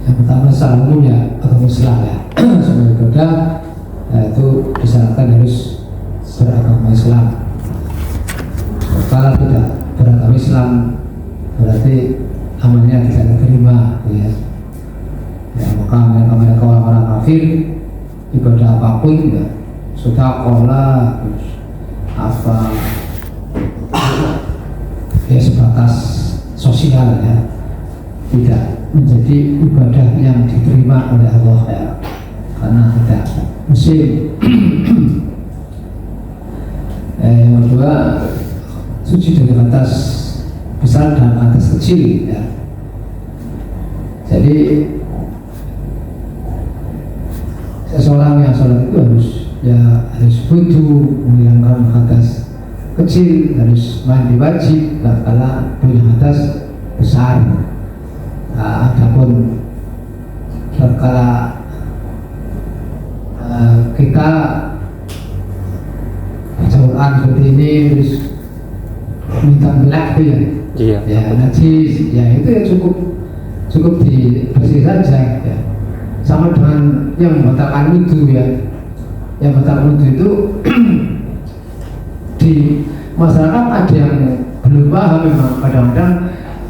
Yang pertama secara umum ya agama Islam ya. Semua ibadah itu disyaratkan harus beragama Islam. Kalau tidak beragama Islam berarti amalnya tidak diterima ya. Ya maka mereka orang-orang kafir ibadah apapun ya sudah kola apa ya sebatas sosial ya, tidak menjadi ibadah yang diterima oleh Allah ya, karena tidak musim. Yang kedua, suci dari batas besar dan batas kecil ya. Jadi seseorang yang sholat itu harus butuh menghilangkan hadas kecil, harus mandi wajib kalau punya hadas besar. Adapun kita baca Quran seperti ini terus minta melek itu ya, iya, ya najis, ya itu ya cukup dibersih saja ya. Sama dengan yang membatalkan wudhu ya, yang membatalkan wudhu itu di masyarakat ada yang belum paham memang, kadang-kadang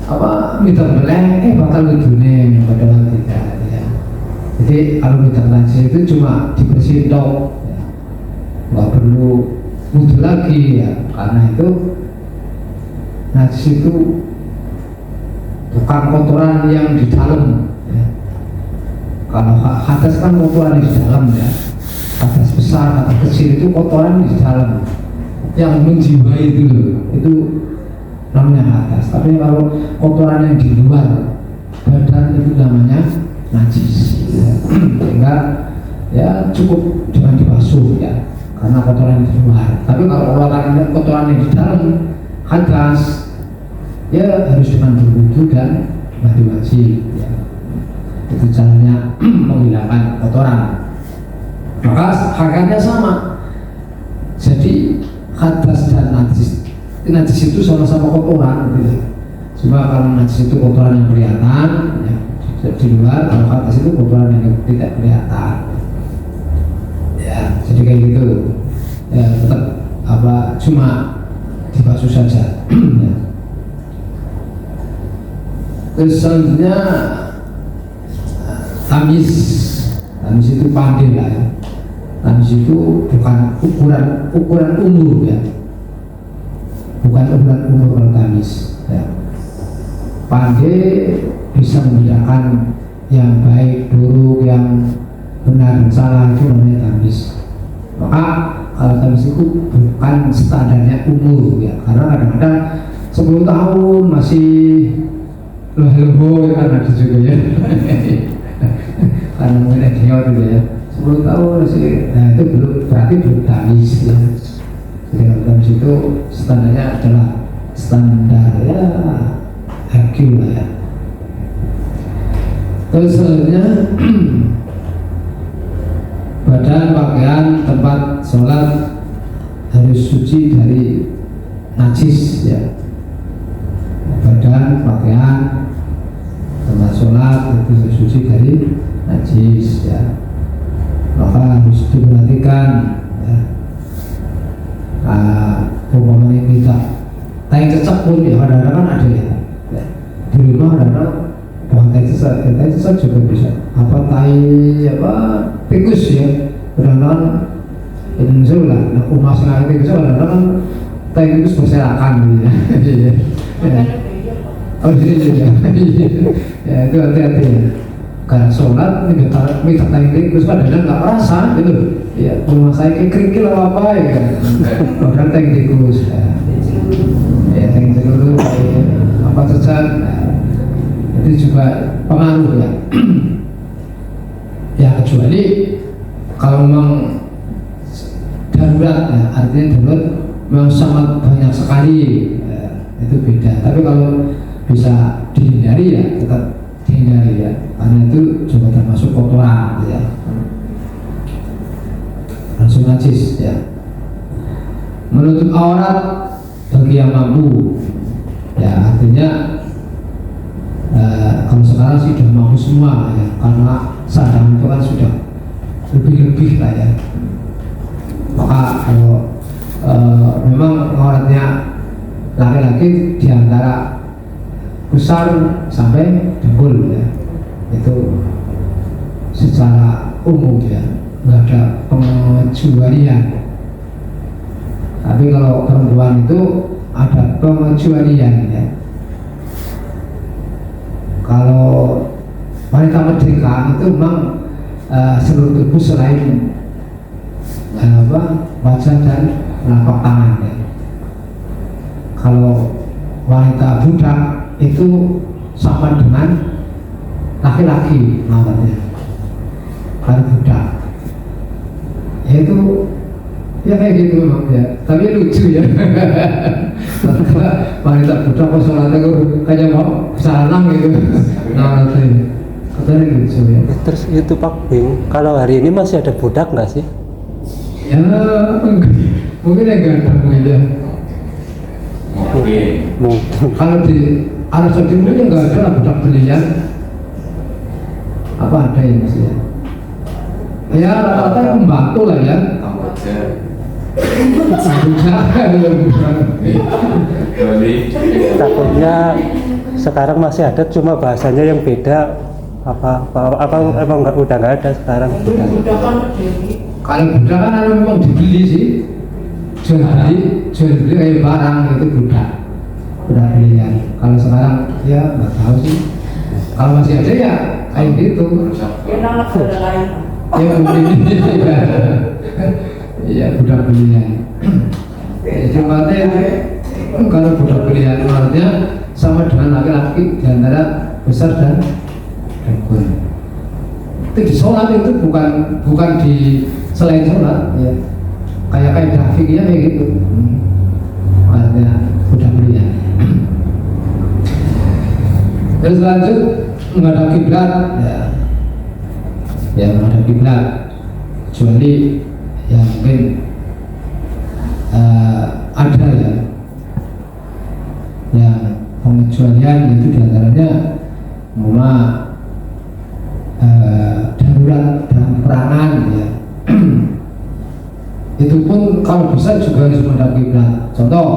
apa minta melek batal wudhunya padahal tidak ya. Jadi kalau minta najis itu cuma dibersihin tok ya, nggak perlu wudhu lagi ya, karena itu najis itu bukan kotoran yang di dalam ya. Kalau hadas kan kotoran di dalam ya, hadas besar, hadas kecil itu kotoran di dalam yang menjiwai itu namanya hadas. Tapi kalau kotoran yang di luar badan itu namanya najis ya. Sehingga ya cukup dengan dibasuh ya, karena kotoran di luar. Tapi kalau kotoran yang di dalam hadas ya harus dengan berwudu dan mandi wajib ya. Itu caranya menghilangkan kotoran. Maka hakikatnya sama. Jadi hadas dan najis itu sama-sama kotoran gitu. Cuma kalau najis itu kotoran yang kelihatan ya, di luar, kalau hadas itu kotoran yang tidak kelihatan ya. Jadi kayak gitu ya, tetap cuma dibasuh saja ya. Terus selanjutnya tamis itu pandai lah ya. Tamis itu bukan ukuran umur ya, bukan ukuran umur kalau tamis ya. Pandai bisa membedakan yang baik buruk, yang benar dan salah, itu namanya tamis. Maka kalau tamis itu bukan standarnya umur ya, karena kadang-kadang 10 tahun masih leho kan ada juga ya. Karena mungkin idiot gitu ya, 10 tahun sih, nah itu berarti belum tamis ya. Jadi kalau tamis itu standarnya adalah standar ya IQ lah ya. Terus selanjutnya badan, pakaian, tempat sholat harus suci dari najis ya. Badan, pakaian, tempat sholat itu harus suci dari najis ya. Maka harus diperhatikan ya. Umpamanya kita tai cecak pun ya, kadang-kadang kan ada ya. Di rumah kadang-kadang buang tai cecak juga bisa. Tikus ya, kadang-kadang Indonesia lah, rumah sengaja tikus kadang-kadang tai tikus berserakan gitu ya. Oh jadi ya, ya itu hati-hati ya. Karena sholat minta tai tikus kadang-kadang nggak merasa gitu. Ya rumah saya kayak kerikil apa ya kan. Kadang tai tikus ya tai tikus apa cecak itu juga pengaruh ya. Ya kecuali kalau memang darurat ya, artinya darurat memang sangat banyak sekali ya, itu beda. Tapi kalau bisa dihindari ya tetap dihindari ya, karena itu juga termasuk kotoran ya, langsung najis ya. Menutup aurat bagi yang mampu ya, artinya rata-rata sudah mampu semua ya, karena sadang itu kan sudah lebih-lebih lah ya. Maka kalau memang auratnya laki-laki di antara besar sampai dengkul ya, itu secara umum ya, nggak ada pengecualian. Tapi kalau perempuan itu ada pengecualian ya. Kalau wanita merdeka itu memang seluruh tubuh selain wajah dan telapak tangan ya. Kalau wanita budak itu sama dengan laki-laki namanya. Kalau budak itu ya kayak gitu memang ya, tapi lucu ya. Wanita budak kok sholatnya kayak mau salam gitu. Nah katanya lucu ya. Terus itu Pak Bing, kalau hari ini masih ada budak nggak sih? Ya mungkin ya ganteng aja. Mungkin. Kalau di Arab Saudi mungkin nggak ada lah budak belian. Apa ada ya maksudnya? Ya rata-rata yang membantu lah ya. Takutnya sekarang masih ada, cuma bahasanya yang beda. Apa emang udah nggak ada sekarang? Kalau budak kan memang dibeli sih, jual beli kayak barang itu budak belian. Kalau sekarang ya nggak tahu sih. Kalau masih ada ya kayak gitu. Ya mungkin ya budak belian. Jadi maksudnya kalau budak belian artinya sama dengan laki-laki di antara besar dan dengkul. Itu di sholat itu bukan di selain sholat ya, kayak grafiknya kayak gitu. Artinya budak belian. Terus lanjut menghadap kiblat ya menghadap kiblat, kecuali yang mungkin ada ya yang pengecualian, itu diantaranya darurat dalam peperangan ya. Itu pun kalau bisa juga harus menghadap kiblat. Contoh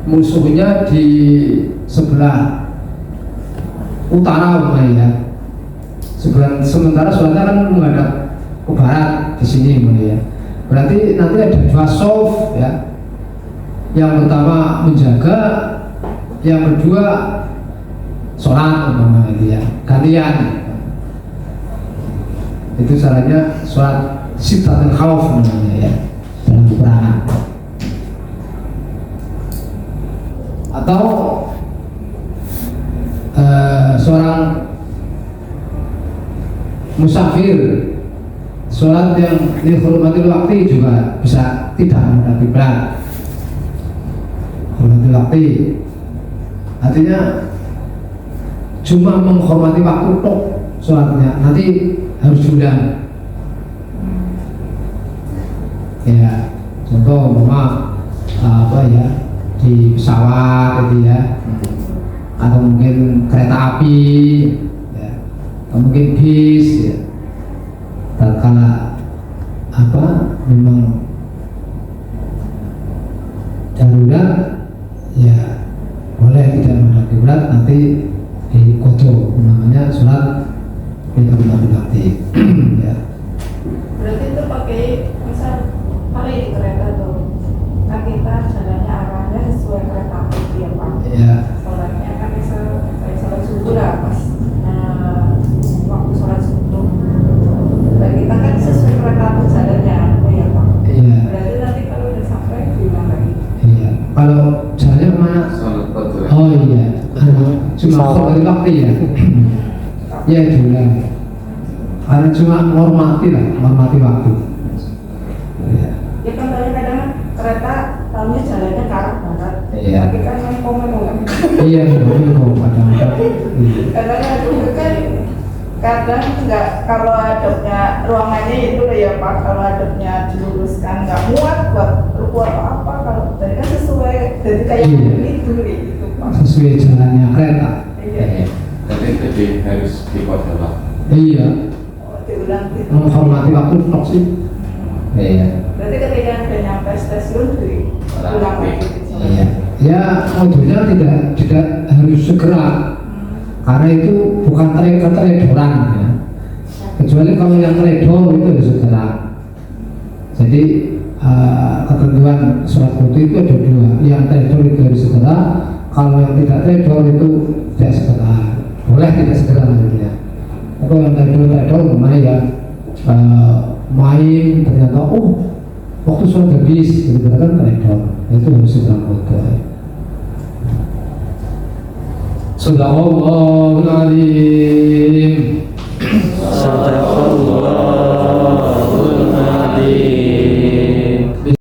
musuhnya di sebelah utara ya, sementara sholatnya kan menghadap ke barat di sini ya. Berarti nanti ada dua soft ya, yang pertama menjaga, yang kedua sholat itu ya, gantian. Itu caranya sholat sittatul khauf namanya ya, dalam peperangan. Atau seorang musafir sholat yang dihormatil waktu juga bisa tidak menghadap kiblat. Hormatil waktu artinya cuma menghormati waktu tok sholatnya, nanti harus diulang. Ya contoh apa ya, di pesawat gitu ya, atau mungkin kereta api ya, atau mungkin bis ya. Tatkala memang darurat ya boleh tidak menghadap kiblat, nanti di kodo namanya sholat waktu ya. Berarti itu pakai misal kalau di kereta tuh kan kita jalannya arahnya sesuai kereta api ya Pak. Ya. Sholatnya kan misal kayak sholat subuh lah pas waktu sholat subuh. Dan kita kan sesuai kereta api jalannya ya Pak. Iya. Berarti nanti kalau udah sampai diulang lagi. Iya. Kalau jalannya kemana? Oh iya. Cuma sholat waktu ya. Ya diulang. Karena cuma menghormati waktu. Ya. Ya kan kadang-kadang kereta tahunya jalannya ke arah barat. Iya. Tapi kan memang Iya, kadang-kadang. kadang itu kan kadang nggak, kalau adabnya ruangannya itu ya Pak, kalau adabnya diluruskan nggak muat buat ruku atau apa, kalau tadi kan sesuai jadi kayak itu gitu Pak. sesuai jalannya kereta. Iya. Jadi harus dikode Pak. Iya, Diulang gitu. menghormati waktu tok sih. Iya. Berarti ketika udah nyampe stasiun diulang lagi. Iya. Ya modelnya tidak harus segera, karena itu bukan tredoran ya. Kecuali kalau yang teledor itu harus segera. Jadi ketentuan surat putih itu ada dua, yang teledor itu harus segera, kalau yang tidak teledor itu tidak segera, boleh tidak segera ya. Atau yang teledor kemana ya, main ternyata waktu surat habis gitu kan teledor, itu harus segera foto. Sadaqallahul Azim.